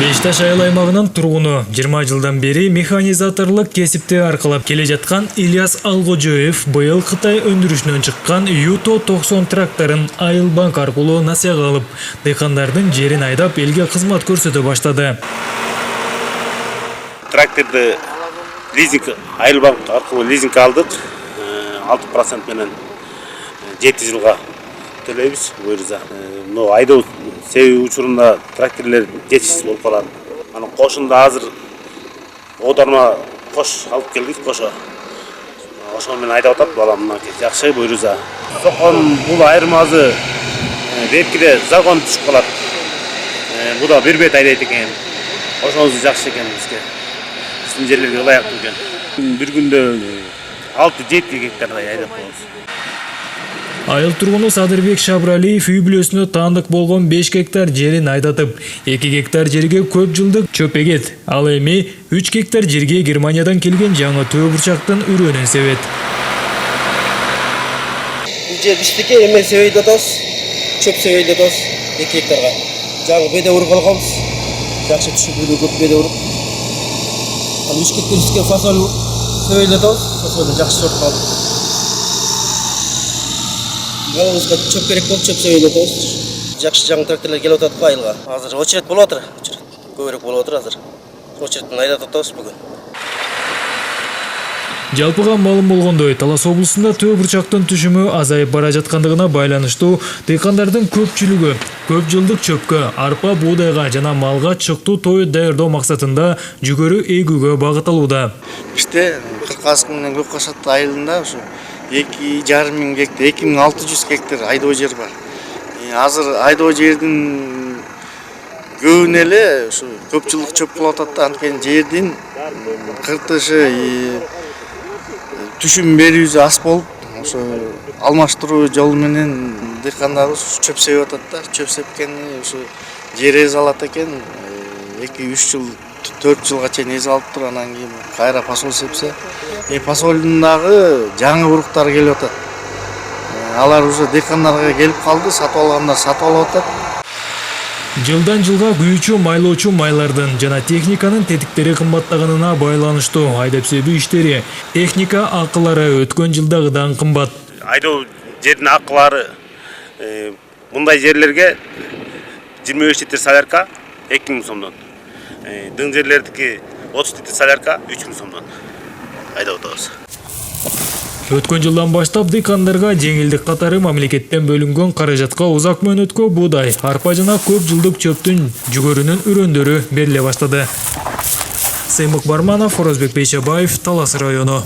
Беш Таш айыл аймагынын тургуну 20 жылдан бери механизаторлук кесипти аркылап келе жаткан Ильяс Алгожоев быйыл Кытай өндүрүшүнөн чыккан Юто 90 тракторун айыл банк аркылуу насыяга алып, дыйкандардын жерин айдап элге кызмат көрсөтө баштады. Тракторду лизинг айыл банк аркылуу лизинг алдык. 6% менен 7 жылга төлөйбүз буюрса. Но айдоо себеби учурунда тракторлер жетишсиз болуп калат. Анан кошунда азыр оодарма кош алып келдик, кошо. Ошол менен айдап атат балам, мынакей жакшы буюрса. Сокон бул айырмасы беркиде загон түшүп калат. Бу да бир бет айдайт экен. Ошонусу жакшы экен бизге. Биздин жерлерге ылайыктуу экен. Бир күндө 6-7 гектардай айдап коебуз. Айыл тургуну Садырбек Шабралиев үй бүлөсүнө таандык болгон 5 гектар жерин айдатып, 2 гектар жерге көп жылдык чөп эгет. Ал эми 3 гектар жерге Германиядан келген жаңы төө бурчактын үрөнүн себет. Жер биздики эме себейде атабыз, чөп себейде атабыз 2 гектарга. Жаңы беде уруп алганбыз. Жакшы түшүп көп беде уруп. Ал 3 гектар бизге фасоль себейде атабыз, фасоль жакшы сорт калды. Галыбызга чөп керек болуп, чөп себейде атабыз. Жакшы жаңы тракторлор келип атат го айылга. Азыр очередь болуп атыр. Көбүрөөк болуп атыр азыр. Очередь менен айдатып атабыз бүгүн. Жалпыга маалым болгондой, Талас облусунда төө бурчактын түшүмү азайып бара жаткандыгына байланыштуу дыйкандардын көпчүлүгү көп жылдык чөпкө, арпа, буудайга жана малга чыктуу тоо даярдоо максатында жүгөрү эгүүгө багытталууда. Бизде Кыркасык менен Көккашат айылында ушу 2,5 гектар, 2600 гектар айдоо жер бар. Азыр айдоо жердин көбүнө эле ушу көп жылдык чөп болуп атат да, анткени жердин кыртышы түшүм берүүсү аз болуп, ошо алмаштыруу жолу менен дыйкандарыбыз чөп себип атат да. Чөп сепкени ушу жер эз алат экен. 2-3 жыл, 4 жылга чейин эз алып туруп, анан кийин кайра фасол сепсе, фасолдун дагы жаңы уруктары келип атат. Алар уже дыйкандарга келип калды, сатып алгандар сатып алып атат. Жылдан жылга күйүүчү майлоочу майлардын жана техниканын тетиктери кымбаттаганына байланыштуу айдап себүү иштери, техника акылары өткөн жылдагыдан кымбат. Айдоо жердин акылары мындай жерлерге 25 литр солярка 2000 сомдон. Дың жерлердики 30 литр солярка 3000 сомдон айдап атабыз. Өткөн жылдан баштап дыйкандарга жеңилдик катары мамлекеттен бөлүнгөн каражатка узак мөөнөткө буудай, арпа жана көп жылдык чөптүн жүгөрүнүн үрөндөрү бериле баштады. Сыймык Барманов, Орозбек Бейшебаев, Талас району.